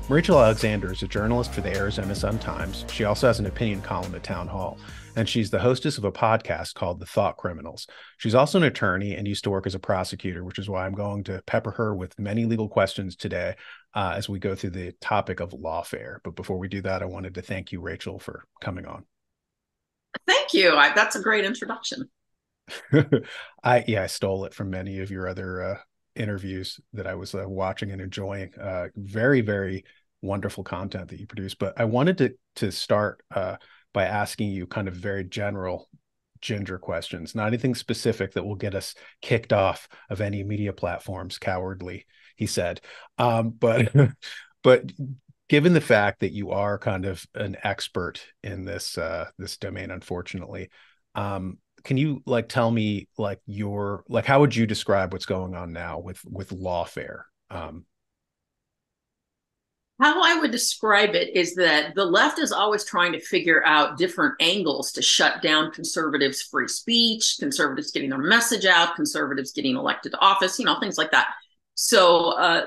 Rachel Alexander is a journalist for the Arizona Sun-Times. She also has an opinion column at Town Hall, and she's the hostess of a podcast called The Thought Criminals. She's also an attorney and used to work as a prosecutor, which is why I'm going to pepper her with many legal questions today as we go through the topic of lawfare. But before we do that, I wanted to thank you, Rachel, for coming on. Thank you. That's a great introduction. I stole it from many of your other interviews that I was watching and enjoying. Very, very wonderful content that you produce. But I wanted to start by asking you kind of very general ginger questions, not anything specific that will get us kicked off of any media platforms. Cowardly, he said. But but given the fact that you are kind of an expert in this domain, unfortunately, can you like tell me like your like how would you describe what's going on now with lawfare? How I would describe it is that the left is always trying to figure out different angles to shut down conservatives' free speech, conservatives getting their message out, conservatives getting elected to office, things like that. So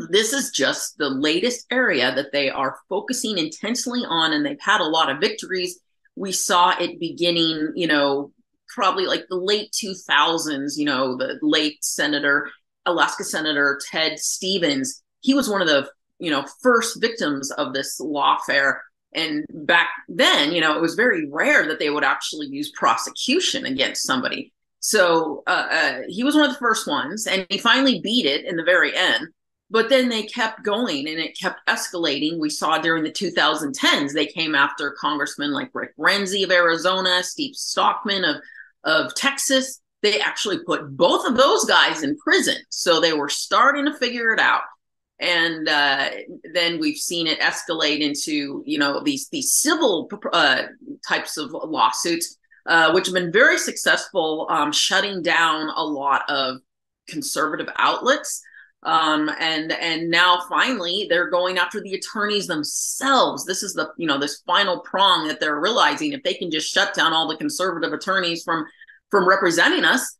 this is just the latest area that they are focusing intensely on, and they've had a lot of victories. We saw it beginning, probably like the late 2000s, the late Alaska Senator Ted Stevens. He was one of the, first victims of this lawfare. And back then, it was very rare that they would actually use prosecution against somebody. So he was one of the first ones, and he finally beat it in the very end. But then they kept going and it kept escalating. We saw during the 2010s, they came after congressmen like Rick Renzi of Arizona, Steve Stockman of Texas. They actually put both of those guys in prison. So they were starting to figure it out. And then we've seen it escalate into, these civil types of lawsuits, which have been very successful, shutting down a lot of conservative outlets. And now finally they're going after the attorneys themselves. This is this final prong that they're realizing. If they can just shut down all the conservative attorneys from representing us,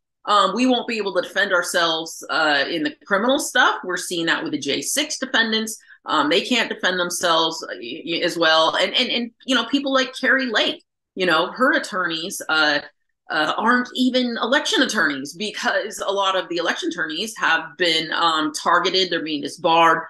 we won't be able to defend ourselves in the criminal stuff. We're seeing that with the J6 defendants. They can't defend themselves as well. And people like Carrie Lake, her attorneys aren't even election attorneys, because a lot of the election attorneys have been targeted. They're being disbarred.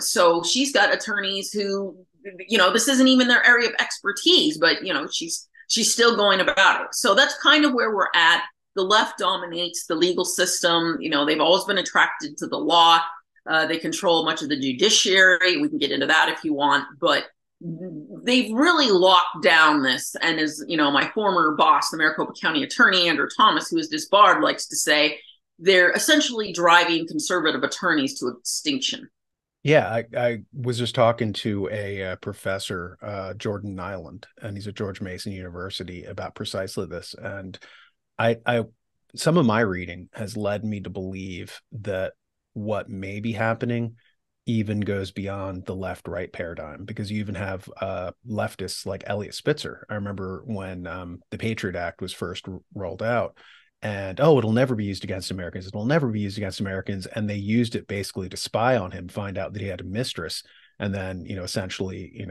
So she's got attorneys who, this isn't even their area of expertise, but, she's still going about it. So that's kind of where we're at. The left dominates the legal system. They've always been attracted to the law. They control much of the judiciary. We can get into that if you want, but they've really locked down this. And as my former boss, the Maricopa County attorney, Andrew Thomas, who is disbarred, likes to say, they're essentially driving conservative attorneys to extinction. Yeah, I was just talking to a professor, Jordan Nyland, and he's at George Mason University, about precisely this. And I some of my reading has led me to believe that what may be happening even goes beyond the left-right paradigm, because you even have leftists like Eliot Spitzer. I remember when the Patriot Act was first rolled out, and it'll never be used against Americans. It'll never be used against Americans, and they used it basically to spy on him, find out that he had a mistress, and then essentially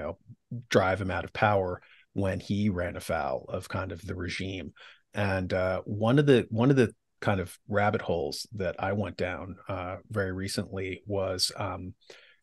drive him out of power when he ran afoul of kind of the regime. And one of the kind of rabbit holes that I went down very recently was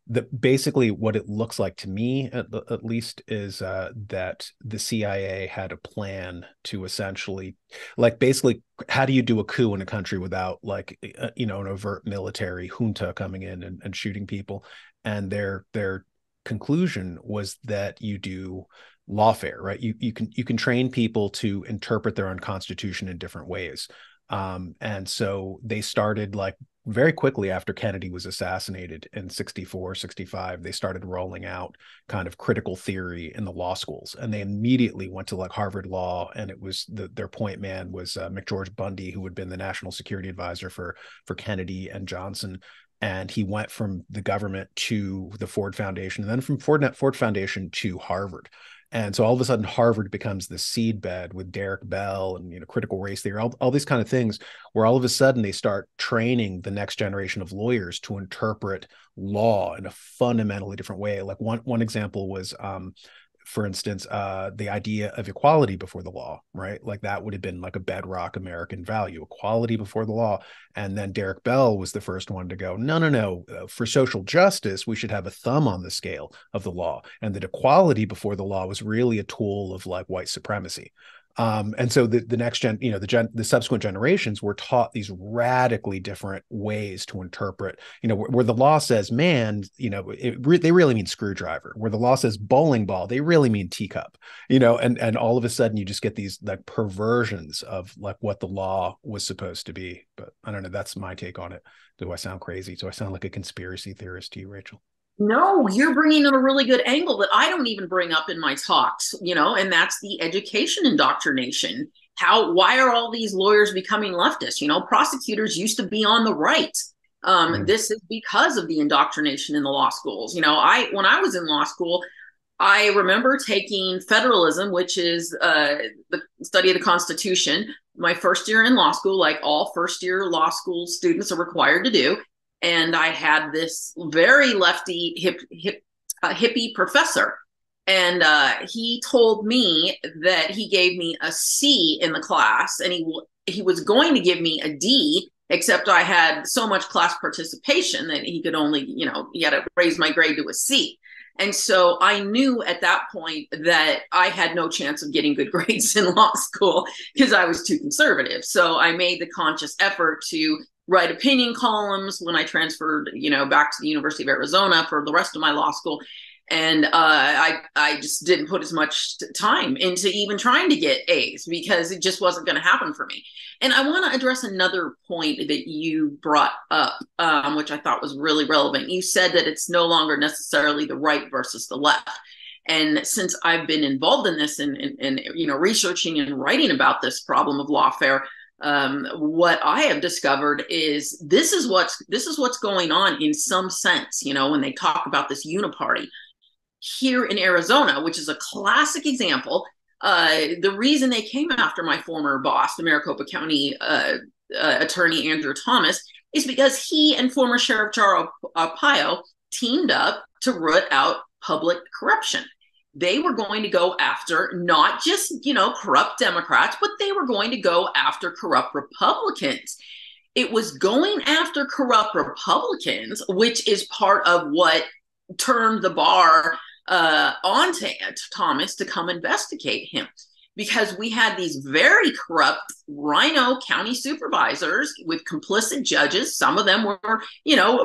that basically what it looks like to me, at least, is that the CIA had a plan to essentially, like, basically, how do you do a coup in a country without like an overt military junta coming in and shooting people? And their conclusion was that you do lawfare, right? You can train people to interpret their own constitution in different ways. And so they started, like, very quickly after Kennedy was assassinated in 64, 65, they started rolling out kind of critical theory in the law schools. And they immediately went to like Harvard Law. And it was their point man was McGeorge Bundy, who had been the national security advisor for Kennedy and Johnson. And he went from the government to the Ford Foundation, and then from Ford Foundation to Harvard. And so all of a sudden Harvard becomes the seedbed with Derek Bell and, critical race theory, all these kind of things, where all of a sudden they start training the next generation of lawyers to interpret law in a fundamentally different way. Like one example was, for instance, the idea of equality before the law, right? Like that would have been like a bedrock American value, equality before the law. And then Derek Bell was the first one to go, no, no, no. For social justice, we should have a thumb on the scale of the law. And that equality before the law was really a tool of like white supremacy. And so the next the subsequent generations were taught these radically different ways to interpret, where the law says man, they really mean screwdriver. Where the law says bowling ball, they really mean teacup. And all of a sudden you just get these like perversions of like what the law was supposed to be. But I don't know. That's my take on it. Do I sound crazy? Do I sound like a conspiracy theorist to you, Rachel? No, you're bringing in a really good angle that I don't even bring up in my talks, and that's the education indoctrination. Why are all these lawyers becoming leftists? Prosecutors used to be on the right. This is because of the indoctrination in the law schools. When I was in law school, I remember taking federalism, which is the study of the Constitution, my first year in law school, like all first year law school students are required to do. And I had this very lefty hippie professor. And he told me that he gave me a C in the class, and he was going to give me a D, except I had so much class participation that he could only, he had to raise my grade to a C. And so I knew at that point that I had no chance of getting good grades in law school because I was too conservative. So I made the conscious effort to write opinion columns when I transferred, back to the University of Arizona for the rest of my law school. And I just didn't put as much time into even trying to get A's because it just wasn't going to happen for me. And I want to address another point that you brought up, which I thought was really relevant. You said that it's no longer necessarily the right versus the left. And since I've been involved in this and researching and writing about this problem of lawfare, what I have discovered is this is what's going on in some sense, when they talk about this uniparty here in Arizona, which is a classic example. The reason they came after my former boss, the Maricopa County attorney Andrew Thomas, is because he and former Sheriff Charo Arpaio teamed up to root out public corruption. They were going to go after not just, corrupt Democrats, but they were going to go after corrupt Republicans. It was going after corrupt Republicans, which is part of what turned the bar on to Thomas to come investigate him. Because we had these very corrupt rhino county supervisors with complicit judges. Some of them were,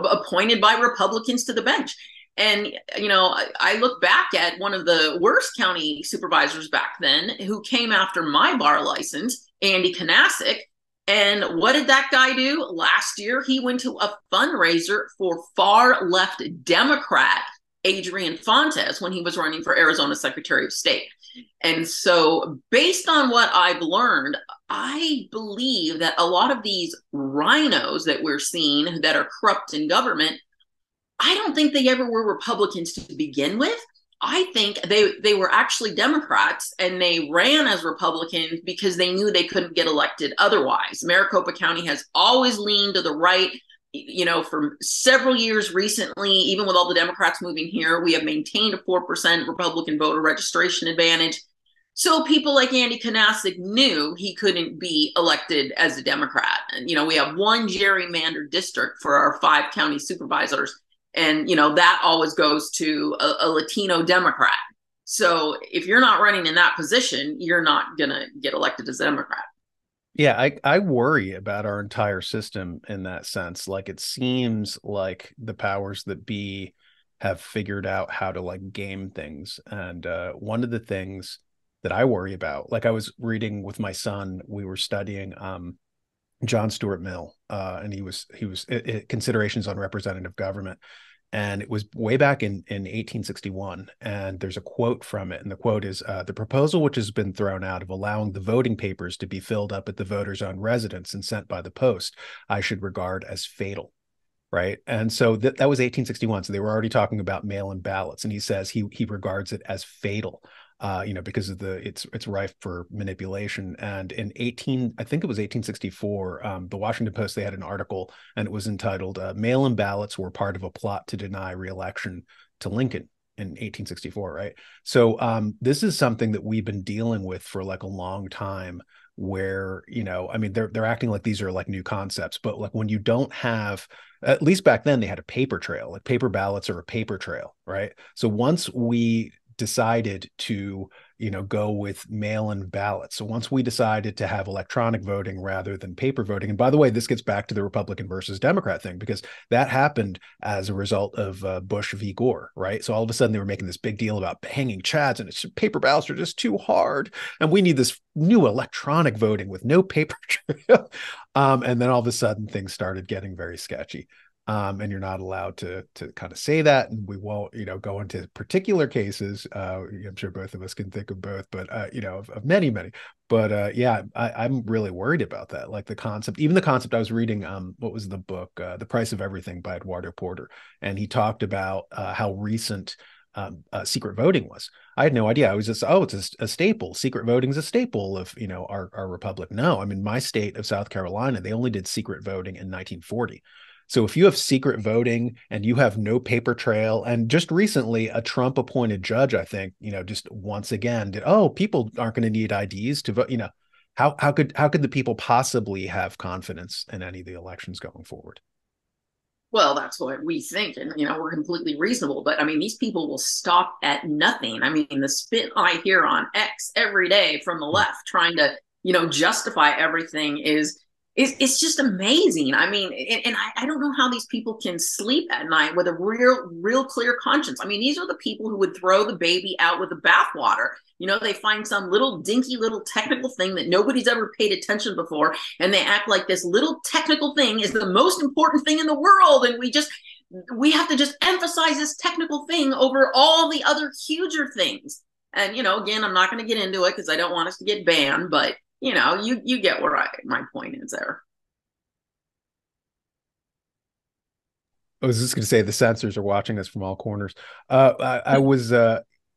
appointed by Republicans to the bench. And, I look back at one of the worst county supervisors back then who came after my bar license, Andy Kanasic. And what did that guy do? Last year, he went to a fundraiser for far left Democrat Adrian Fontes when he was running for Arizona Secretary of State. And so based on what I've learned, I believe that a lot of these rhinos that we're seeing that are corrupt in government, I don't think they ever were Republicans to begin with. I think they were actually Democrats and they ran as Republicans because they knew they couldn't get elected otherwise. Maricopa County has always leaned to the right, for several years recently. Even with all the Democrats moving here, we have maintained a 4% Republican voter registration advantage. So people like Andy Kanasic knew he couldn't be elected as a Democrat. And, we have one gerrymandered district for our 5 county supervisors. And, that always goes to a Latino Democrat. So if you're not running in that position, you're not going to get elected as a Democrat. Yeah, I worry about our entire system in that sense. Like it seems like the powers that be have figured out how to like game things. And one of the things that I worry about, like I was reading with my son, we were studying John Stuart Mill, and he was Considerations on Representative Government, and it was way back in 1861. And there's a quote from it, and the quote is, "The proposal which has been thrown out of allowing the voting papers to be filled up at the voter's own residence and sent by the post, I should regard as fatal." Right, and so that was 1861. So they were already talking about mail-in ballots, and he says he regards it as fatal. because of it's rife for manipulation. And in 18, I think it was 1864, the Washington Post, they had an article, and it was entitled "Mail-in Ballots Were Part of a Plot to Deny Re-election to Lincoln" in 1864, right? So this is something that we've been dealing with for like a long time, where, I mean, they're acting like these are like new concepts, but like when you don't have, at least back then they had a paper trail, like paper ballots are a paper trail, right? So once we decided to go with mail-in ballots, so once we decided to have electronic voting rather than paper voting, and by the way, this gets back to the Republican versus Democrat thing, because that happened as a result of Bush v. Gore, right? So all of a sudden they were making this big deal about hanging chads, and it's paper ballots are just too hard, and we need this new electronic voting with no paper trail. And then all of a sudden things started getting very sketchy. And you're not allowed to kind of say that, and we won't, go into particular cases. I'm sure both of us can think of both, but of many, many. But yeah, I'm really worried about that. Like the concept, even the concept. I was reading, what was the book, The Price of Everything by Eduardo Porter, and he talked about how recent secret voting was. I had no idea. I was just, oh, it's a staple. Secret voting is a staple of our republic. No, I mean, my state of South Carolina, they only did secret voting in 1940. So if you have secret voting and you have no paper trail, and just recently a Trump appointed judge, I think, just once again did, oh, people aren't going to need IDs to vote, how could the people possibly have confidence in any of the elections going forward? Well, that's what we think, and we're completely reasonable. But I mean, these people will stop at nothing. I mean, the spit I hear on X every day from the left trying to, justify everything is it's just amazing. I mean, and I don't know how these people can sleep at night with a real clear conscience. I mean, these are the people who would throw the baby out with the bathwater. They find some little dinky little technical thing that nobody's ever paid attention before, and they act like this little technical thing is the most important thing in the world, and we have to just emphasize this technical thing over all the other huger things. And again, I'm not going to get into it because I don't want us to get banned, but you get where my point is there. I was just going to say the censors are watching us from all corners. I was,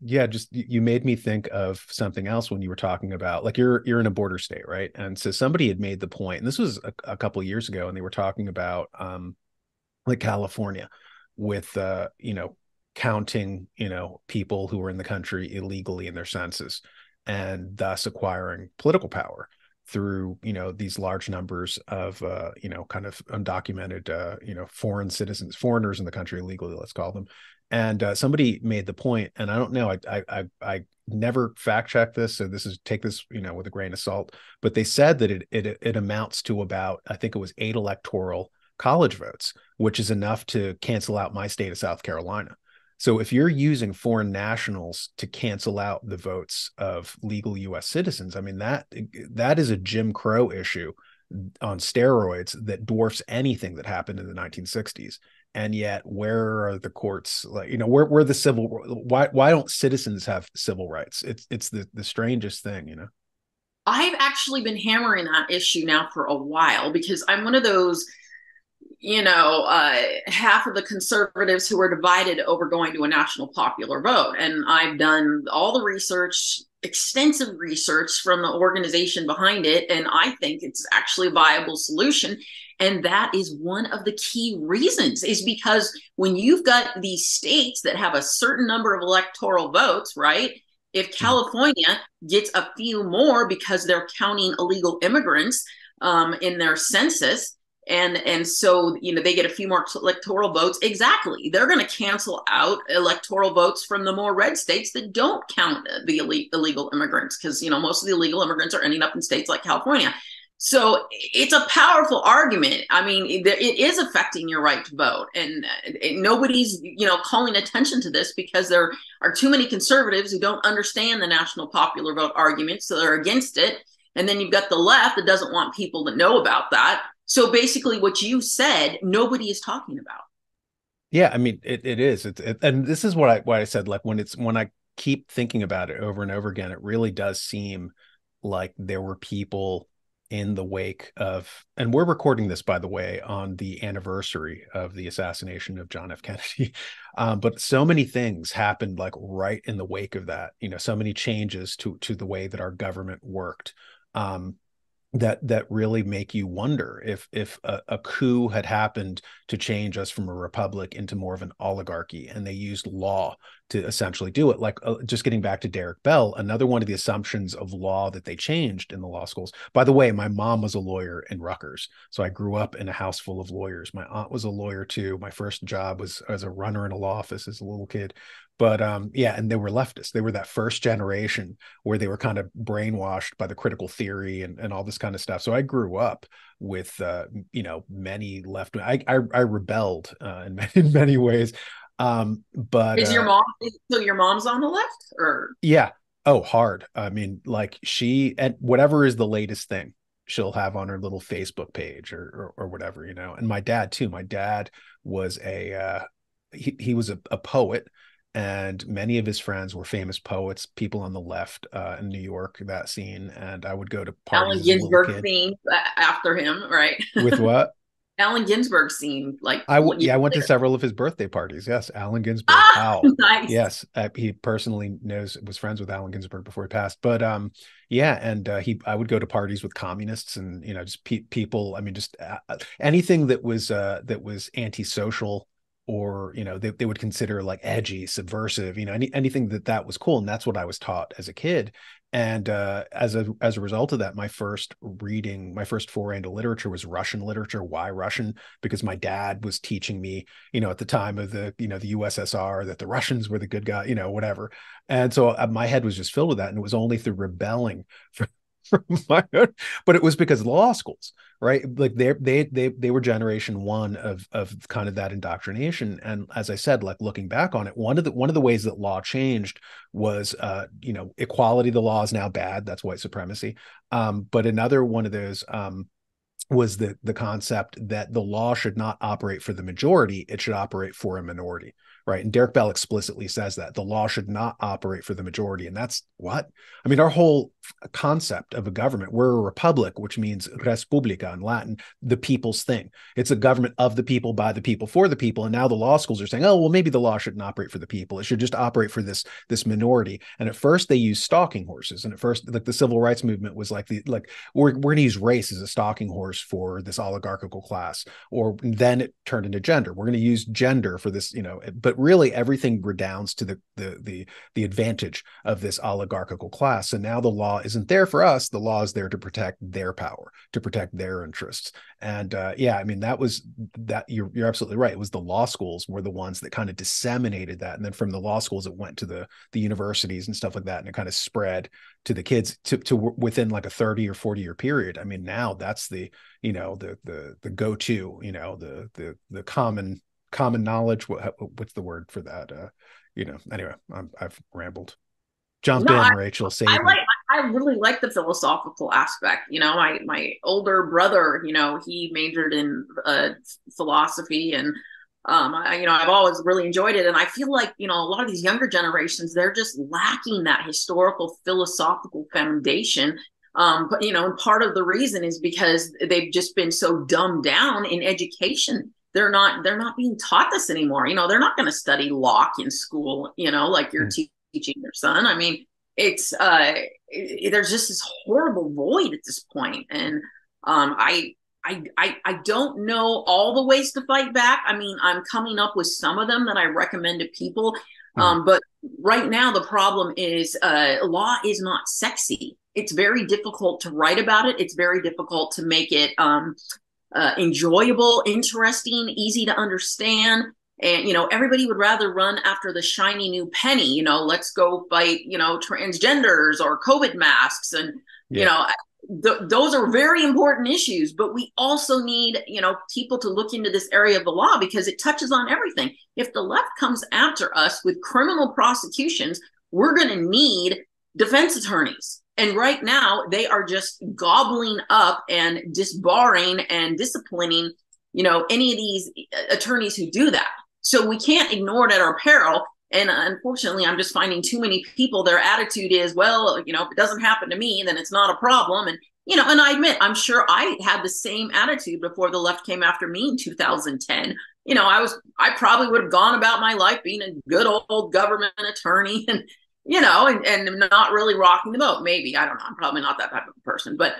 yeah, just you made me think of something else when you were talking about, like, you're in a border state, right? And so somebody had made the point, and this was a couple of years ago, and they were talking about like California with counting people who were in the country illegally in their census, and thus acquiring political power through these large numbers of kind of undocumented foreign citizens, foreigners in the country illegally, let's call them. And somebody made the point, and I don't know, I never fact checked this, so take this with a grain of salt, but they said that it amounts to about, I think it was 8 electoral college votes, which is enough to cancel out my state of South Carolina. So if you're using foreign nationals to cancel out the votes of legal U.S. citizens, I mean, that is a Jim Crow issue on steroids that dwarfs anything that happened in the 1960s. And yet, where are the courts? Like, where the civil? Why don't citizens have civil rights? It's the strangest thing. I've actually been hammering that issue now for a while because I'm one of those half of the conservatives who are divided over going to a national popular vote. And I've done all the research, extensive research from the organization behind it. And I think it's actually a viable solution. And that is one of the key reasons, is because when you've got these states that have a certain number of electoral votes, right? If California gets a few more because they're counting illegal immigrants in their census, and so they get a few more electoral votes, exactly, they're going to cancel out electoral votes from the more red states that don't count the illegal immigrants, because most of the illegal immigrants are ending up in states like California. So it's a powerful argument. I mean, it is affecting your right to vote, and nobody's calling attention to this because there are too many conservatives who don't understand the national popular vote argument, so they're against it. And then you've got the left that doesn't want people to know about that. So basically what you said, nobody is talking about. Yeah, I mean, it is. And this is what I said, like, when I keep thinking about it over and over again, it really does seem like there were people in the wake of, and we're recording this, by the way, on the anniversary of the assassination of John F. Kennedy. But so many things happened like right in the wake of that, so many changes to the way that our government worked. Um, that really make you wonder if a coup had happened to change us from a republic into more of an oligarchy, and they used law to essentially do it. Like, just getting back to Derek Bell, another one of the assumptions of law that they changed in the law schools. By the way, my mom was a lawyer in Rutgers, so I grew up in a house full of lawyers. My aunt was a lawyer too. My first job was as a runner in a law office as a little kid. But yeah, and they were leftists. They were that first generation where they were kind of brainwashed by the critical theory and all this kind of stuff. So I grew up with many left. I rebelled in many ways. But Is your mom, so your mom's on the left, or? yeah, oh, hard. I mean, like, she, and whatever is the latest thing she'll have on her little Facebook page or whatever, And my dad too. My dad was he was a poet, and many of his friends were famous poets, people on the left in New York, that scene. And I would go to parties Allen as a little Ginsberg kid. theme after him, right? With what? Allen Ginsberg scene, like what you Yeah, I went to there. several of his birthday parties. Yes, Allen Ginsberg. Ah, How? nice. Yes, he personally was friends with Allen Ginsberg before he passed. But yeah, and I would go to parties with communists and just people. I mean, just anything that was antisocial, or they would consider like edgy, subversive. Anything that was cool, and that's what I was taught as a kid. And as a result of that, my first foray into literature was Russian literature. Why Russian? Because my dad was teaching me, at the time of the USSR, that the Russians were the good guy, whatever. And so my head was just filled with that, and it was only through rebelling from my own, but it was because of law schools, right? Like they were generation one of kind of that indoctrination. And as I said, like, looking back on it, one of the ways that law changed was equality. The law is now bad. That's white supremacy. But another one of those was the concept that the law should not operate for the majority, it should operate for a minority, right? And Derek Bell explicitly says that the law should not operate for the majority. And that's what I mean, our whole concept of a government, we're a republic, which means res publica in Latin, the people's thing. It's a government of the people, by the people, for the people. And now the law schools are saying, oh, well, maybe the law shouldn't operate for the people, it should just operate for this minority. And at first they used stalking horses, and at first, like, the civil rights movement was like we're going to use race as a stalking horse for this oligarchical class. Or then it turned into gender, we're going to use gender for this, but really everything redounds to the advantage of this oligarchical class. And now the law isn't there for us, the law is there to protect their power, to protect their interests. And yeah, I mean, that you're absolutely right. It was the law schools were the ones that kind of disseminated that, and then from the law schools it went to the universities and stuff like that, and it kind of spread to the kids to within like a 30 or 40-year period. I mean, now that's the the go-to, the common knowledge. What's the word for that? Anyway, I've rambled. Jump No, in, Rachel, I save like, me. I really like the philosophical aspect. My older brother, he majored in philosophy, and I've always really enjoyed it. And I feel like, a lot of these younger generations, they're just lacking that historical philosophical foundation. But and part of the reason is because they've just been so dumbed down in education. They're not being taught this anymore. They're not going to study Locke in school, like you're teaching your son. I mean, it's there's just this horrible void at this point. And I don't know all the ways to fight back. I mean, I'm coming up with some of them that I recommend to people. But right now the problem is law is not sexy. It's very difficult to write about it. It's very difficult to make it enjoyable, interesting, easy to understand. And everybody would rather run after the shiny new penny. Let's go fight transgenders or COVID masks. And Yeah. those are very important issues, but we also need people to look into this area of the law, because it touches on everything. If the left comes after us with criminal prosecutions, we're going to need defense attorneys. And right now, they are just gobbling up and disbarring and disciplining, any of these attorneys who do that. So we can't ignore it at our peril. And unfortunately, I'm just finding too many people, their attitude is, well, if it doesn't happen to me, then it's not a problem. And And I admit, I'm sure I had the same attitude before the left came after me in 2010. I probably would have gone about my life being a good old government attorney and not really rocking the boat. Maybe, I don't know. I'm probably not that type of person, but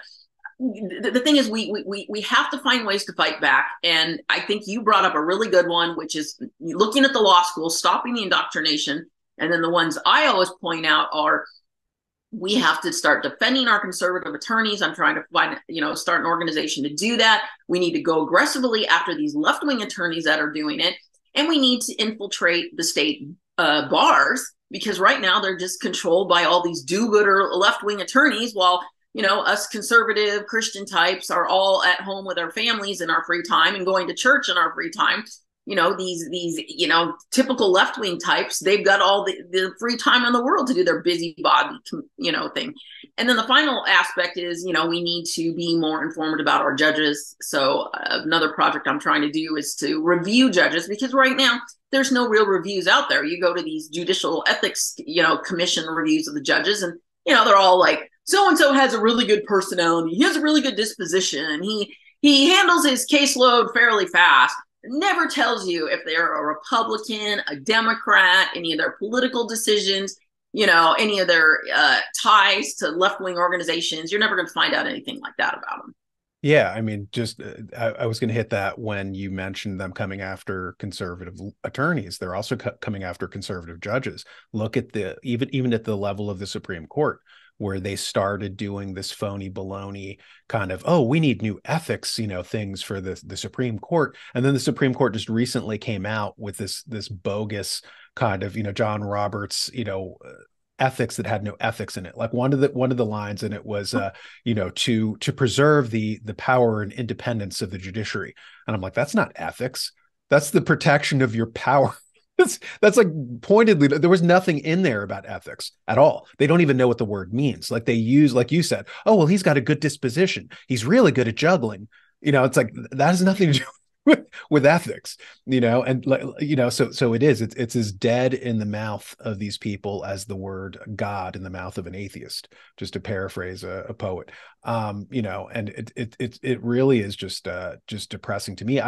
the thing is, we have to find ways to fight back. And I think you brought up a really good one, which is looking at the law school, stopping the indoctrination. And then the ones I always point out are, we have to start defending our conservative attorneys. I'm trying to find, start an organization to do that. We need to go aggressively after these left-wing attorneys that are doing it. And we need to infiltrate the state bars, because right now they're just controlled by all these do-gooder left-wing attorneys, while us conservative Christian types are all at home with our families in our free time and going to church in our free time. These typical left-wing types, they've got all the free time in the world to do their busybody thing. And then the final aspect is, we need to be more informed about our judges. So another project I'm trying to do is to review judges, because right now there's no real reviews out there. You go to these judicial ethics commission reviews of the judges, and they're all like, so and so has a really good personality, he has a really good disposition, he handles his caseload fairly fast. Never tells you if they're a Republican, a Democrat, any of their political decisions, any of their ties to left-wing organizations. You're never going to find out anything like that about them. Yeah, I mean, just I was going to hit that when you mentioned them coming after conservative attorneys. They're also coming after conservative judges. Look at even at the level of the Supreme Court, where they started doing this phony baloney kind of, oh, we need new ethics, things for the Supreme Court. And then the Supreme Court just recently came out with this bogus kind of, John Roberts, ethics that had no ethics in it. Like one of the lines in it was, to preserve the power and independence of the judiciary. And I'm like, that's not ethics. That's the protection of your power. That's like pointedly, there was nothing in there about ethics at all. They don't even know what the word means. Like they use, like you said, oh, well, he's got a good disposition, he's really good at juggling. It's like that has nothing to do with ethics, and so it's as dead in the mouth of these people as the word God in the mouth of an atheist, just to paraphrase a poet. And it really is just depressing to me.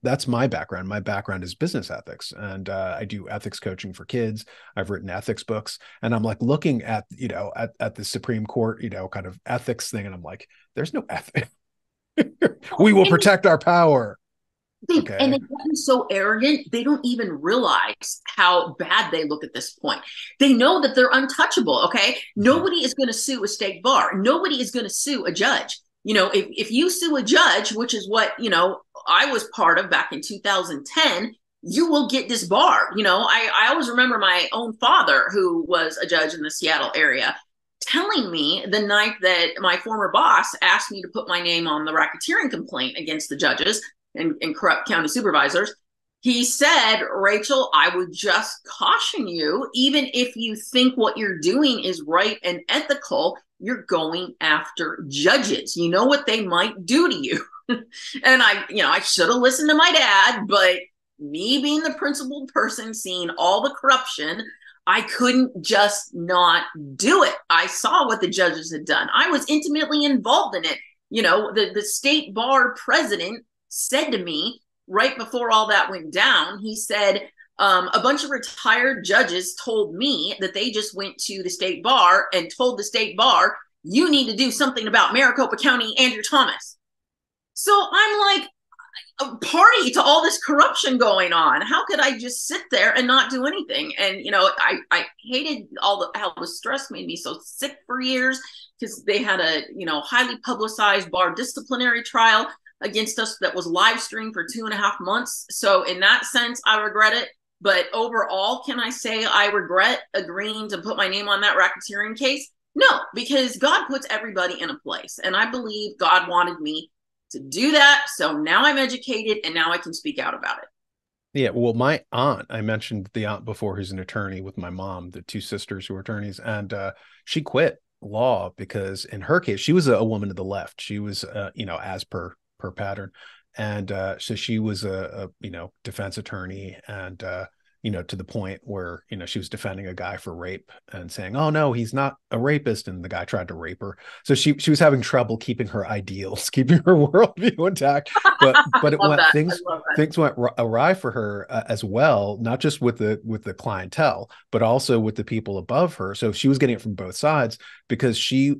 That's my background. My background is business ethics, and I do ethics coaching for kids. I've written ethics books, and I'm like looking at at the Supreme Court kind of ethics thing, and I'm like, there's no ethics. We will protect our power. And they've gotten so arrogant, they don't even realize how bad they look at this point. They know that they're untouchable, okay? Nobody is going to sue a state bar. Nobody is going to sue a judge. If you sue a judge, which is what, I was part of back in 2010, you will get disbarred. I always remember my own father, who was a judge in the Seattle area, telling me the night that my former boss asked me to put my name on the racketeering complaint against the judges and corrupt county supervisors. He said, Rachel, I would just caution you, even if you think what you're doing is right and ethical, you're going after judges. You know what they might do to you. And I should have listened to my dad, but me being the principled person, seeing all the corruption, I couldn't just not do it. I saw what the judges had done. I was intimately involved in it. The state bar president said to me right before all that went down, he said, a bunch of retired judges told me that they just went to the state bar and told the state bar, you need to do something about Maricopa County Andrew Thomas. So I'm like, a party to all this corruption going on. How could I just sit there and not do anything? And, I hated how the stress made me so sick for years, because they had a, highly publicized bar disciplinary trial against us that was live streamed for 2.5 months. So in that sense, I regret it. But overall, can I say I regret agreeing to put my name on that racketeering case? No, because God puts everybody in a place. And I believe God wanted me to do that. So now I'm educated, and now I can speak out about it. Yeah, well, my aunt, I mentioned the aunt before, who's an attorney with my mom, the two sisters who are attorneys, and she quit law because in her case, she was a woman of the left. She was, as per pattern. And so she was a defense attorney, and to the point where, she was defending a guy for rape and saying, "Oh no, he's not a rapist," and the guy tried to rape her. So she was having trouble keeping her ideals, keeping her worldview intact. But I it love went that. I things love that. things went awry for her, as well, not just with the clientele, but also with the people above her. So she was getting it from both sides, because she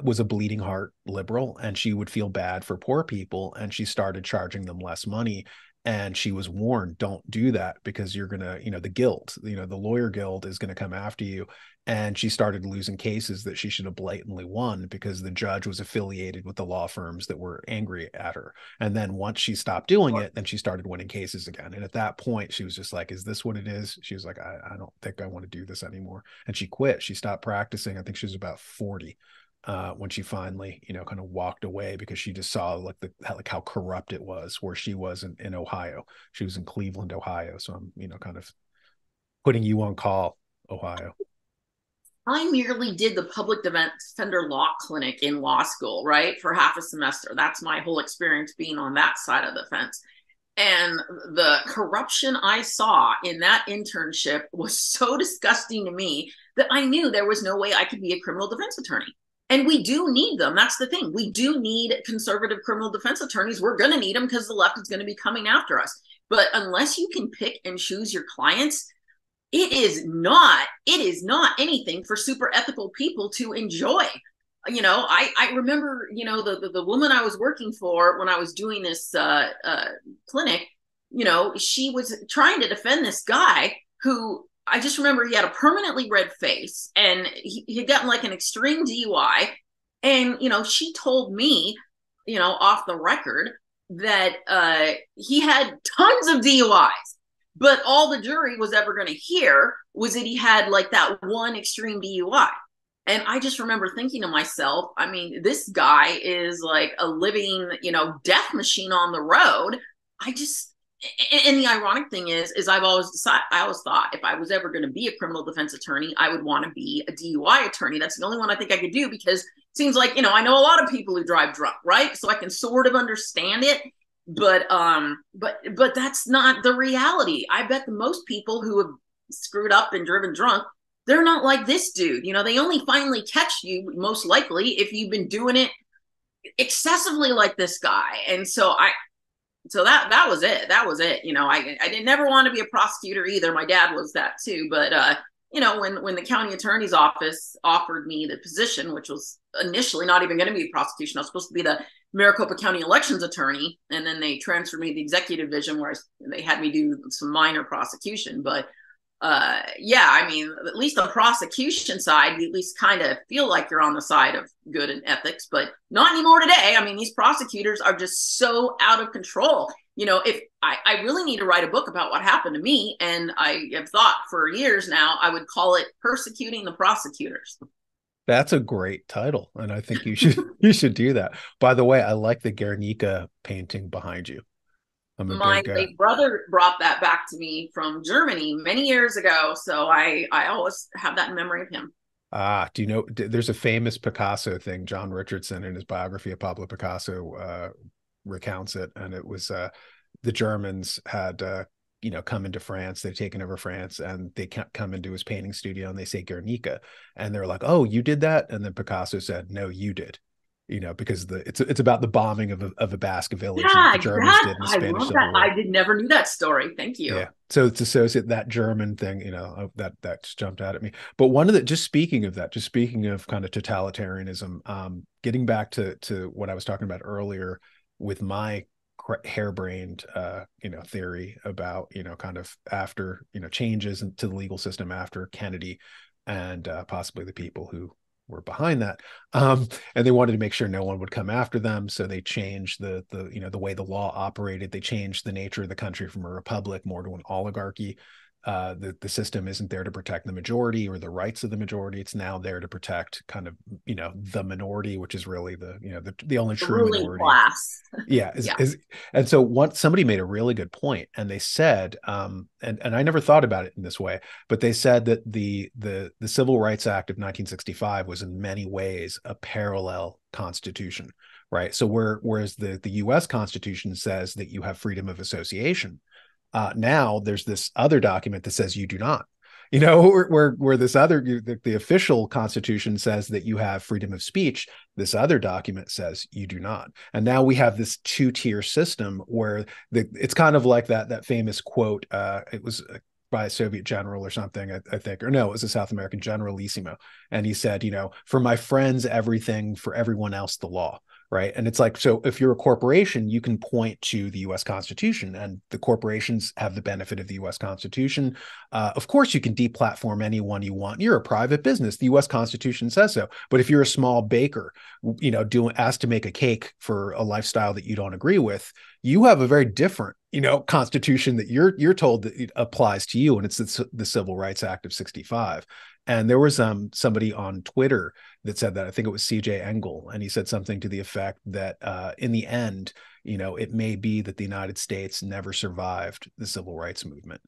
was a bleeding heart liberal, and she would feel bad for poor people, and she started charging them less money. And she was warned, don't do that, because you're gonna, the guild, the lawyer guild is going to come after you. And she started losing cases that she should have blatantly won, because the judge was affiliated with the law firms that were angry at her. And then once she stopped doing it, then she started winning cases again. And at that point, she was just like, "Is this what it is?" She was like, I don't think I want to do this anymore. And she quit. She stopped practicing. I think she was about 40, when she finally, kind of walked away, because she just saw like how corrupt it was where she was in Ohio. She was in Cleveland, Ohio. So I'm, kind of putting you on call, Ohio. I merely did the public defender law clinic in law school, right, for half a semester. That's my whole experience being on that side of the fence. And the corruption I saw in that internship was so disgusting to me that I knew there was no way I could be a criminal defense attorney. And we do need them. That's the thing. We do need conservative criminal defense attorneys. We're going to need them because the left is going to be coming after us. But unless you can pick and choose your clients, it is not anything for super ethical people to enjoy. I remember, the woman I was working for when I was doing this clinic, she was trying to defend this guy who, I just remember, he had a permanently red face, and he had gotten like an extreme DUI. And, she told me, off the record, that he had tons of DUIs, but all the jury was ever going to hear was that he had like that one extreme DUI. And I just remember thinking to myself, I mean, this guy is like a living, death machine on the road. I just, and the ironic thing is I always thought if I was ever going to be a criminal defense attorney, I would want to be a DUI attorney. That's the only one I think I could do, because it seems like, I know a lot of people who drive drunk, right? So I can sort of understand it. But that's not the reality. I bet the most people who have screwed up and driven drunk, they're not like this dude. They only finally catch you most likely if you've been doing it excessively like this guy. And so that was it. That was it. I didn't never want to be a prosecutor either. My dad was that too. But when the county attorney's office offered me the position, which was initially not even going to be prosecution, I was supposed to be the Maricopa County elections attorney, and then they transferred me to the executive division, where they had me do some minor prosecution. But yeah, I mean, at least the prosecution side, you at least kind of feel like you're on the side of good and ethics, but not anymore today. I mean, these prosecutors are just so out of control. If I really need to write a book about what happened to me, and I have thought for years now, I would call it Persecuting the Prosecutors. That's a great title, and I think you should you should do that. By the way, I like the Guernica painting behind you. I'm a My big late brother brought that back to me from Germany many years ago, so I always have that in memory of him. do you know, there's a famous Picasso thing. John Richardson, in his biography of Pablo Picasso, recounts it, and it was, the Germans had, come into France. They've taken over France, and they can't come into his painting studio, and they say Guernica, and they're like, "Oh, you did that?" And then Picasso said, "No, you did." Because it's about the bombing of a Basque village that Yeah, the Germans did exactly. in the I Spanish love Civil that. I War. did never knew that story. Thank you. Yeah. So it's associate that German thing, that just jumped out at me. But one of the, just speaking of that, just speaking of kind of totalitarianism, getting back to what I was talking about earlier with my harebrained, theory about, kind of after, changes to the legal system after Kennedy, and possibly the people who were behind that, and they wanted to make sure no one would come after them, so they changed the way the law operated. They changed the nature of the country from a republic more to an oligarchy. The system isn't there to protect the majority or the rights of the majority. It's now there to protect kind of, the minority, which is really the only The true ruling minority. class. Yeah, Yeah. And so once somebody made a really good point, and they said, and I never thought about it in this way, but they said that the Civil Rights Act of 1965 was in many ways a parallel constitution, right? So whereas the U.S. Constitution says that you have freedom of association, Now there's this other document that says you do not. You know, where this other the official constitution says that you have freedom of speech, this other document says you do not. And now we have this two-tier system where it's kind of like that famous quote. It was by a Soviet general or something, I think, or no, it was a South American generalissimo, and he said, you know, for my friends, everything; for everyone else, the law. Right. And it's like, so if you're a corporation, you can point to the US Constitution, and the corporations have the benefit of the US Constitution. Of course, you can deplatform anyone you want. You're a private business. The US Constitution says so. But if you're a small baker, you know, asked to make a cake for a lifestyle that you don't agree with, you have a very different, you know, constitution that you're told that it applies to you. And it's the Civil Rights Act of 65. And there was somebody on Twitter that said that, I think it was CJ Engel, and he said something to the effect that in the end, you know, it may be that the United States never survived the civil rights movement.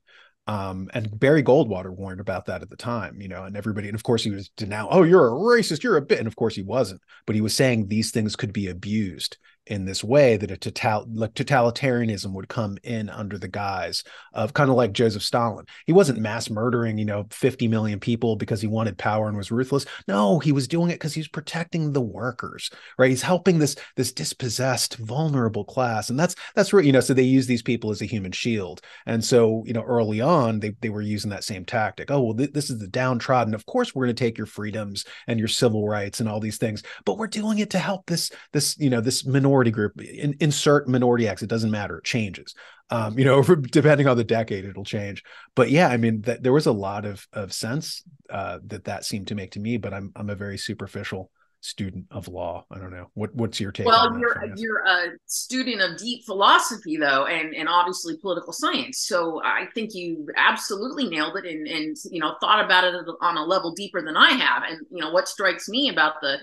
And Barry Goldwater warned about that at the time, you know, and everybody, and of course he was denounced. Oh, you're a racist, you're a bit, and of course he wasn't, but he was saying these things could be abused in this way, that totalitarianism would come in under the guise of, kind of like Joseph Stalin. He wasn't mass murdering, you know, 50 million people because he wanted power and was ruthless. No, he was doing it because he was protecting the workers, right? He's helping this dispossessed, vulnerable class. And that's where, you know, so they use these people as a human shield. And so, you know, early on, they were using that same tactic. Oh, well, this is the downtrodden. Of course, we're going to take your freedoms and your civil rights and all these things, but we're doing it to help this, you know, this minority group. Insert minority X. It doesn't matter. It changes. You know, depending on the decade, it'll change. But yeah, I mean, there was a lot of sense that seemed to make to me. But I'm a very superficial student of law. I don't know. What's your take Well, on that? you're a student of deep philosophy, though, and obviously political science. So I think you absolutely nailed it, and you know, thought about it on a level deeper than I have. And you know, what strikes me about the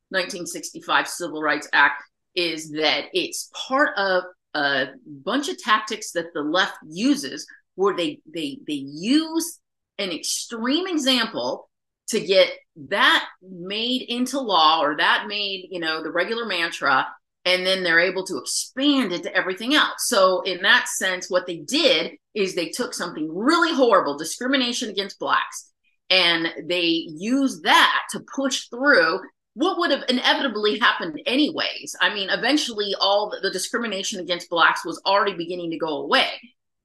1965 Civil Rights Act is that it's part of a bunch of tactics that the left uses, where they use an extreme example to get that made into law, or that made, you know, the regular mantra, and then they're able to expand it to everything else. So in that sense, what they did is they took something really horrible, discrimination against blacks, and they used that to push through what would have inevitably happened anyways. I mean, eventually all the discrimination against blacks was already beginning to go away.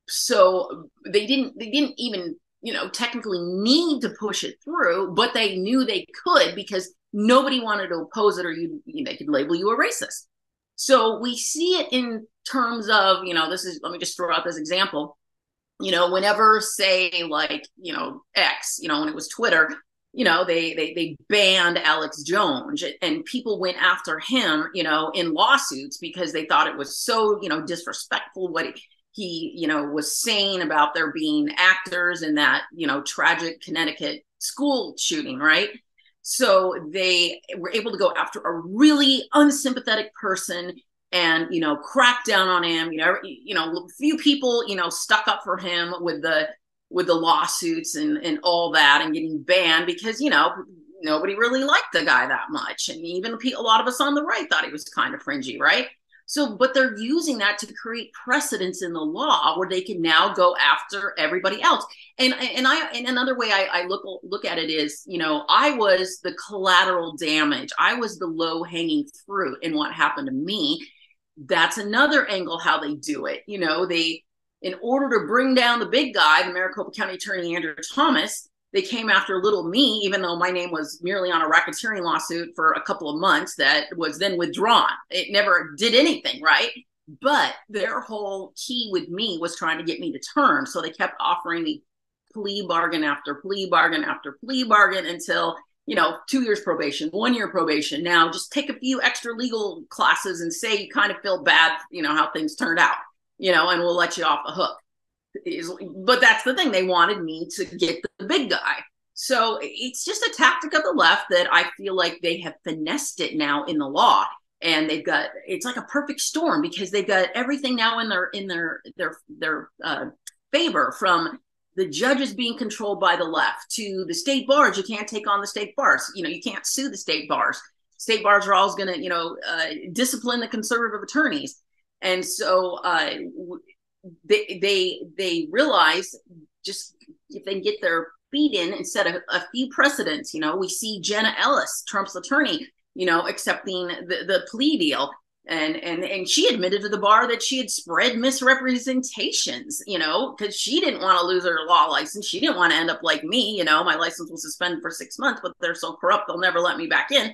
So they didn't even, you know, technically need to push it through, but they knew they could, because nobody wanted to oppose it, or they could label you a racist. So we see it in terms of, you know, let me just throw out this example. You know, whenever, say, like, you know, X, you know, when it was Twitter, you know, they banned Alex Jones, and people went after him, you know, in lawsuits, because they thought it was so, you know, disrespectful what he, you know, was saying about there being actors in that, you know, tragic Connecticut school shooting, right? So they were able to go after a really unsympathetic person and, you know, crack down on him. You know, few people, you know, stuck up for him with the lawsuits and all that, and getting banned because, you know, nobody really liked the guy that much. And even a lot of us on the right thought he was kind of fringy, right? So, but they're using that to create precedents in the law where they can now go after everybody else. And another way I look at it is, you know, I was the collateral damage. I was the low hanging fruit in what happened to me. That's another angle how they do it. You know, in order to bring down the big guy, the Maricopa County Attorney Andrew Thomas, they came after little me, even though my name was merely on a racketeering lawsuit for a couple of months that was then withdrawn. It never did anything, right? But their whole key with me was trying to get me to turn. So they kept offering me plea bargain after plea bargain after plea bargain until, you know, 2 years probation, 1 year probation. Now just take a few extra legal classes and say you kind of feel bad, you know, how things turned out, you know, and we'll let you off the hook. But that's the thing. They wanted me to get the big guy. So it's just a tactic of the left that I feel like they have finessed it now in the law. And they've got, it's like a perfect storm, because they've got everything now in their favor, from the judges being controlled by the left to the state bars. You can't take on the state bars. You know, you can't sue the state bars. State bars are always going to, you know, discipline the conservative attorneys. And so they realize just if they can get their feet in and set a few precedents. We see Jenna Ellis, Trump's attorney, accepting the plea deal. And she admitted to the bar that she had spread misrepresentations, because she didn't want to lose her law license. She didn't want to end up like me. My license was suspended for 6 months, but they're so corrupt they'll never let me back in.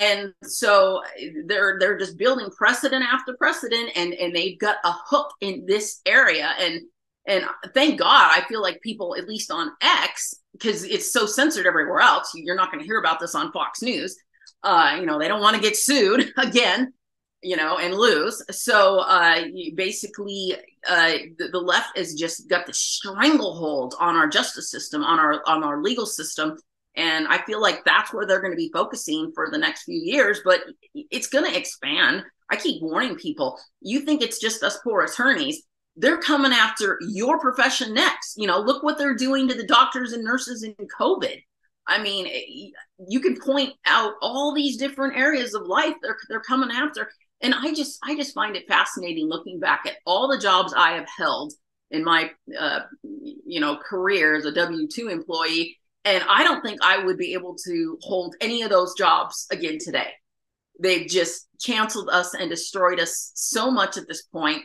And so they're just building precedent after precedent, and they've got a hook in this area. And thank God, I feel like people, at least on X, because it's so censored everywhere else, you're not going to hear about this on Fox News. They don't want to get sued again, and lose. So basically, the left has just got the stranglehold on our justice system, on our legal system. And I feel like that's where they're going to be focusing for the next few years, but it's going to expand. I keep warning people, you think it's just us poor attorneys. They're coming after your profession next. Look what they're doing to the doctors and nurses in COVID. I mean, you can point out all these different areas of life they're coming after. And I just find it fascinating looking back at all the jobs I have held in my, career as a W-2 employee. And I don't think I would be able to hold any of those jobs again today. They've just canceled us and destroyed us so much at this point.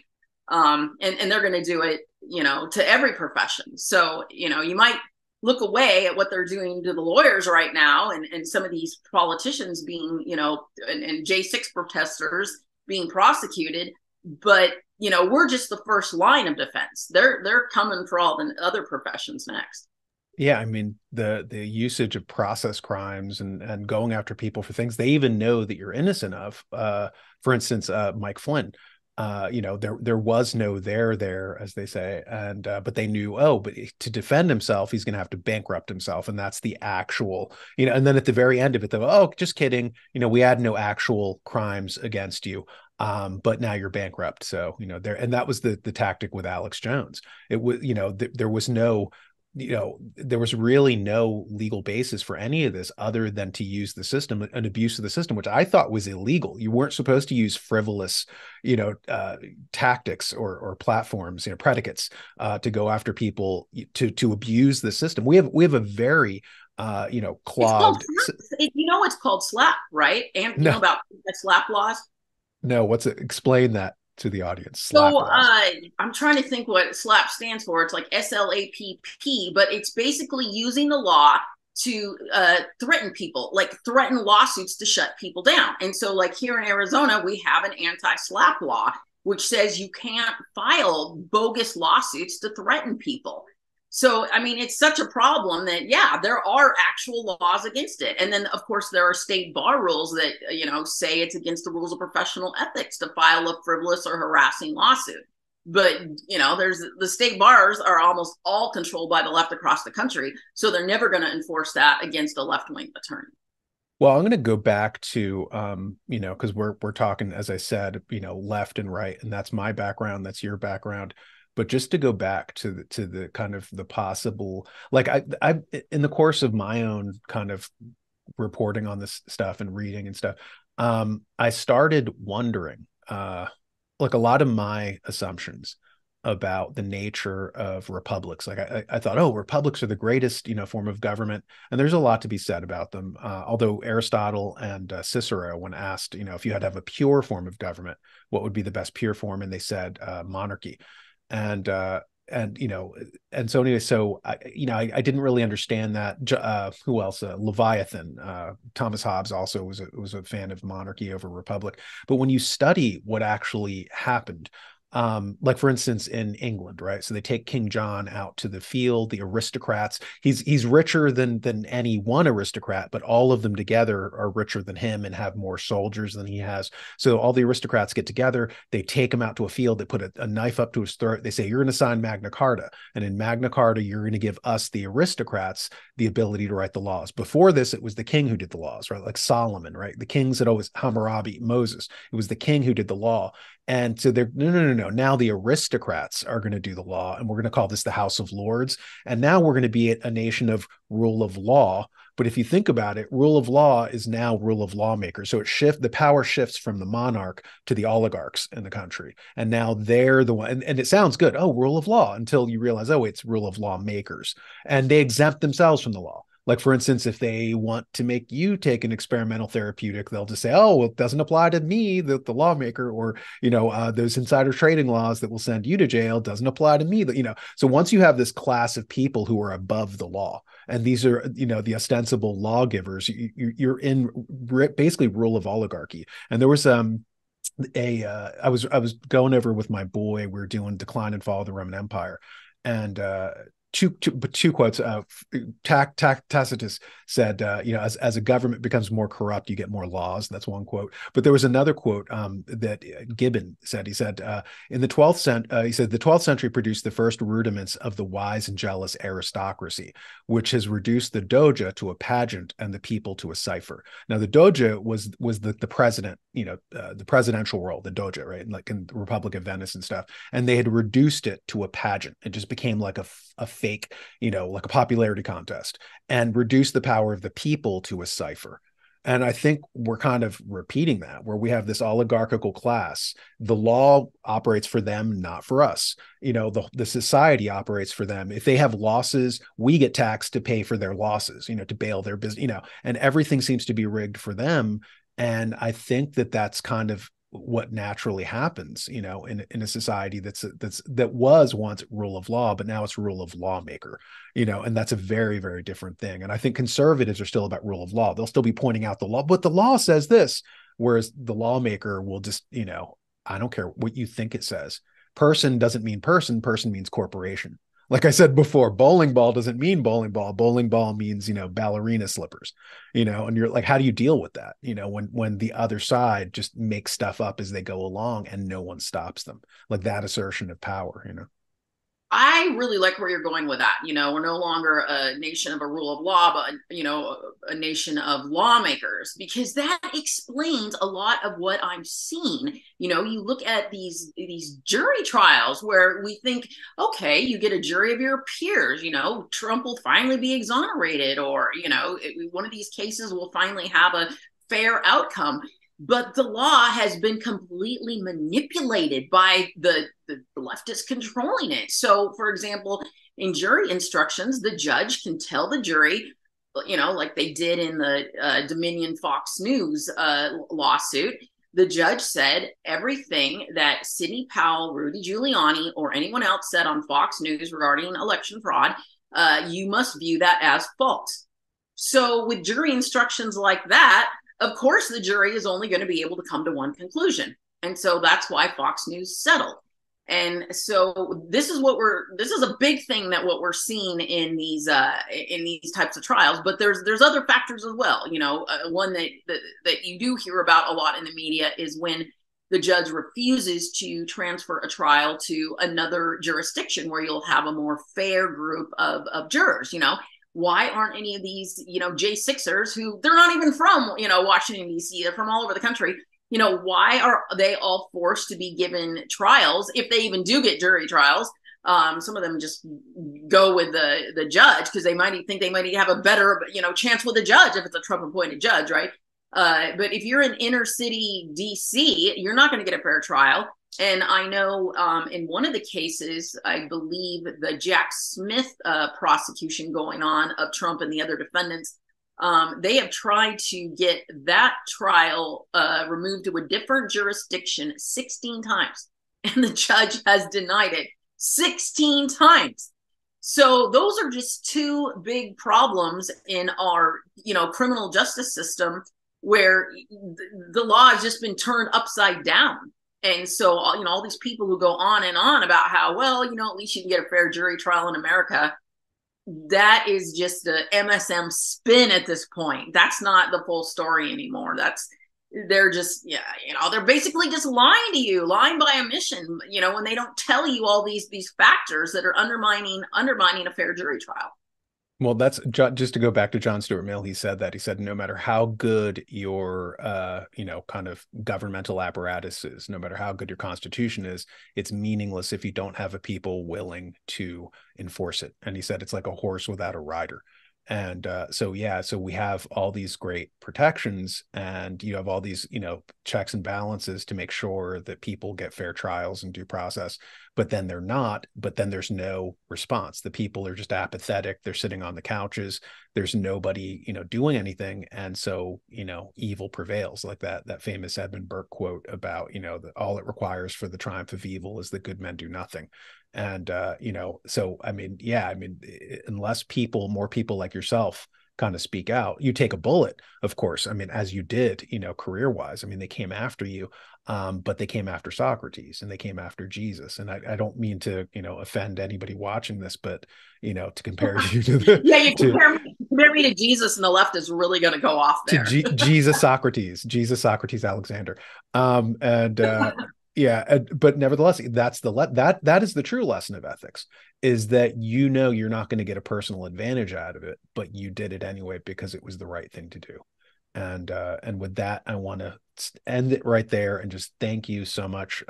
And they're going to do it, to every profession. So, you might look away at what they're doing to the lawyers right now, and some of these politicians being, and J6 protesters being prosecuted. But, we're just the first line of defense. They're coming for all the other professions next. Yeah, I mean, the usage of process crimes and going after people for things they even know that you're innocent of. For instance, Mike Flynn, there was no there, as they say, and but they knew, but to defend himself, he's going to have to bankrupt himself, and that's the actual, and then at the very end of it, though, oh, just kidding, we had no actual crimes against you. But now you're bankrupt. So, there, and that was the tactic with Alex Jones. It was, there was no, there was really no legal basis for any of this other than to use the system, an abuse of the system, which I thought was illegal. You weren't supposed to use frivolous, tactics or platforms, predicates, to go after people, to abuse the system. We have a very, clogged. It's called SLAPP, right? And you know about SLAPP laws? No, explain that to the audience. So I'm trying to think what SLAPP stands for. It's like SLAPP, but it's basically using the law to threaten people, like threaten lawsuits to shut people down. And so, like here in Arizona, we have an anti-SLAPP law, which says you can't file bogus lawsuits to threaten people. So, I mean, it's such a problem that, yeah, there are actual laws against it. And then, of course, there are state bar rules that, say it's against the rules of professional ethics to file a frivolous or harassing lawsuit. But, there's the state bars are almost all controlled by the left across the country. So they're never going to enforce that against a left-wing attorney. Well, I'm going to go back to, because we're talking, as I said, left and right, and that's my background, that's your background. But just to go back to the kind of the possible, like I in the course of my own kind of reporting on this stuff and reading and stuff, I started wondering, like a lot of my assumptions about the nature of republics. Like I thought, republics are the greatest, form of government, and there's a lot to be said about them. Although Aristotle and Cicero, when asked, if you had to have a pure form of government, what would be the best pure form, and they said monarchy. And so anyway, so I didn't really understand that. Who else? Leviathan. Thomas Hobbes also was a fan of monarchy over republic. But when you study what actually happened, like for instance in England, right? So they take King John out to the field, the aristocrats. He's richer than any one aristocrat, but all of them together are richer than him and have more soldiers than he has. So all the aristocrats get together, they take him out to a field, they put a knife up to his throat, they say, you're going to sign Magna Carta, and in Magna Carta you're going to give us, the aristocrats, the ability to write the laws. Before this, it was the king who did the laws, right? Like Solomon, right? The kings had always, Hammurabi, Moses, it was the king who did the law. And so they're no. Now the aristocrats are going to do the law, and we're going to call this the House of Lords. And now we're going to be a nation of rule of law, But if you think about it, rule of law is now rule of lawmakers. So the power shifts from the monarch to the oligarchs in the country. And now they're the one, and it sounds good. Oh, rule of law, until you realize, oh, it's rule of lawmakers. And they exempt themselves from the law. Like, for instance, if they want to make you take an experimental therapeutic, they'll just say, oh, well, it doesn't apply to me, the lawmaker, or, those insider trading laws that will send you to jail doesn't apply to me. So once you have this class of people who are above the law, and these are, the ostensible lawgivers, you're in basically rule of oligarchy. And there was I was going over with my boy, we were doing Decline and Fall of the Roman Empire, and two quotes. Tacitus said, as a government becomes more corrupt, you get more laws. That's one quote. But there was another quote that Gibbon said. He said, in the 12th century, he said, the 12th century produced the first rudiments of the wise and jealous aristocracy, which has reduced the doge to a pageant and the people to a cipher. Now, the doge was the president, the presidential role, the doge, right? Like in the Republic of Venice and stuff. And they had reduced it to a pageant. It just became like a fake, like a popularity contest, and reduce the power of the people to a cipher. And I think we're kind of repeating that, where we have this oligarchical class. The law operates for them, not for us. The society operates for them. If they have losses, we get taxed to pay for their losses, to bail their business, and everything seems to be rigged for them. And I think that that's kind of what naturally happens, in a society that was once rule of law, but now it's rule of lawmaker, and that's a very, very different thing. And I think conservatives are still about rule of law. They'll still be pointing out the law, but the law says this, whereas the lawmaker will just, I don't care what you think it says. Person doesn't mean person. Person means corporation. Like I said before, bowling ball doesn't mean bowling ball. Bowling ball means, ballerina slippers, and you're like, how do you deal with that? When the other side just makes stuff up as they go along and no one stops them, like that assertion of power. I really like where you're going with that. We're no longer a nation of a rule of law, but a nation of lawmakers, because that explains a lot of what I'm seeing. You look at these jury trials where we think, okay, you get a jury of your peers. Trump will finally be exonerated, or one of these cases will finally have a fair outcome. But the law has been completely manipulated by the leftists controlling it. So, for example, in jury instructions, the judge can tell the jury, like they did in the Dominion Fox News lawsuit. The judge said everything that Sidney Powell, Rudy Giuliani, or anyone else said on Fox News regarding election fraud, you must view that as false. So with jury instructions like that, of course, the jury is only going to be able to come to one conclusion. And so that's why Fox News settled. And so this is a big thing, that what we're seeing in these types of trials. But there's other factors as well. One that you do hear about a lot in the media is when the judge refuses to transfer a trial to another jurisdiction where you'll have a more fair group of jurors. Why aren't any of these, J6ers, who they're not even from, Washington, D.C., they're from all over the country, why are they all forced to be given trials, if they even do get jury trials? Some of them just go with the judge because they might think they might have a better, chance with the judge if it's a Trump-appointed judge, right? But if you're in inner city D.C., you're not going to get a fair trial. And I know in one of the cases, I believe the Jack Smith prosecution going on of Trump and the other defendants, they have tried to get that trial removed to a different jurisdiction 16 times. And the judge has denied it 16 times. So those are just two big problems in our, criminal justice system, where the law has just been turned upside down. And so, all these people who go on and on about how, well, at least you can get a fair jury trial in America, that is just a MSM spin at this point. That's not the full story anymore. They're just, they're basically just lying to you, lying by omission, when they don't tell you all these factors that are undermining a fair jury trial. Well, that's just to go back to John Stuart Mill. He said no matter how good your, kind of governmental apparatus is, no matter how good your constitution is, it's meaningless if you don't have a people willing to enforce it. And he said it's like a horse without a rider. And so yeah, so we have all these great protections, and you have all these, checks and balances to make sure that people get fair trials and due process. But then they're not. But then there's no response. The people are just apathetic. They're sitting on the couches. There's nobody, doing anything. And so, evil prevails, like that famous Edmund Burke quote about, that all it requires for the triumph of evil is that good men do nothing. And so I mean, yeah, I mean, unless more people like yourself kind of speak out, you take a bullet, of course. I mean, as you did, career wise. I mean, they came after you, but they came after Socrates and they came after Jesus. And I don't mean to, offend anybody watching this, but to compare you to Yeah, you to compare me to Jesus, and the left is really going to go off there. Jesus, Socrates, Alexander. And yeah, but nevertheless, that is the true lesson of ethics, is that you're not going to get a personal advantage out of it, but you did it anyway because it was the right thing to do. And with that, I want to end it right there and just thank you so much,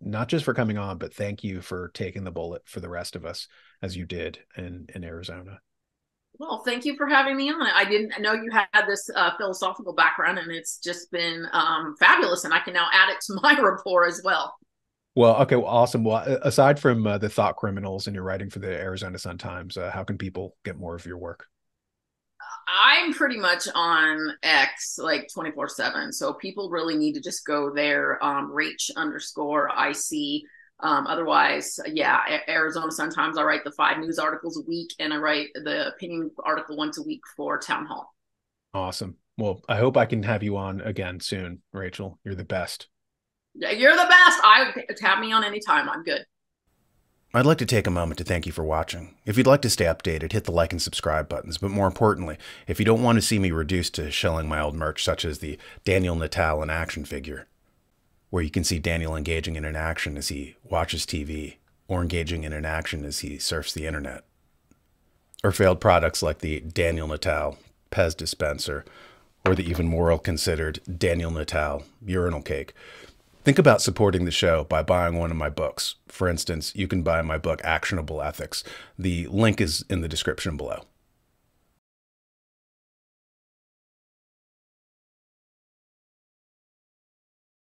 not just for coming on, but thank you for taking the bullet for the rest of us as you did in Arizona. Well, thank you for having me on. I didn't know you had this philosophical background, and it's just been fabulous. And I can now add it to my rapport as well. Well, okay, well, awesome. Well, aside from the thought criminals and your writing for the Arizona Sun-Times, how can people get more of your work? I'm pretty much on X like 24/7. So people really need to just go there, Rach_IC. Otherwise, yeah, Arizona Sun-Times, I write the 5 news articles a week, and I write the opinion article once a week for Town Hall. Awesome. Well, I hope I can have you on again soon, Rachel. You're the best. Yeah, you're the best. Have me on anytime. I'm good. I'd like to take a moment to thank you for watching. If you'd like to stay updated, hit the like and subscribe buttons, but more importantly, if you don't want to see me reduced to shelling my old merch such as the Daniel Natal in action figure, where you can see Daniel engaging in an action as he watches TV, or engaging in an action as he surfs the internet, or failed products like the Daniel Natal Pez dispenser, or the even more ill-considered Daniel Natal urinal cake, think about supporting the show by buying one of my books. For instance, you can buy my book, Actionable Ethics. The link is in the description below.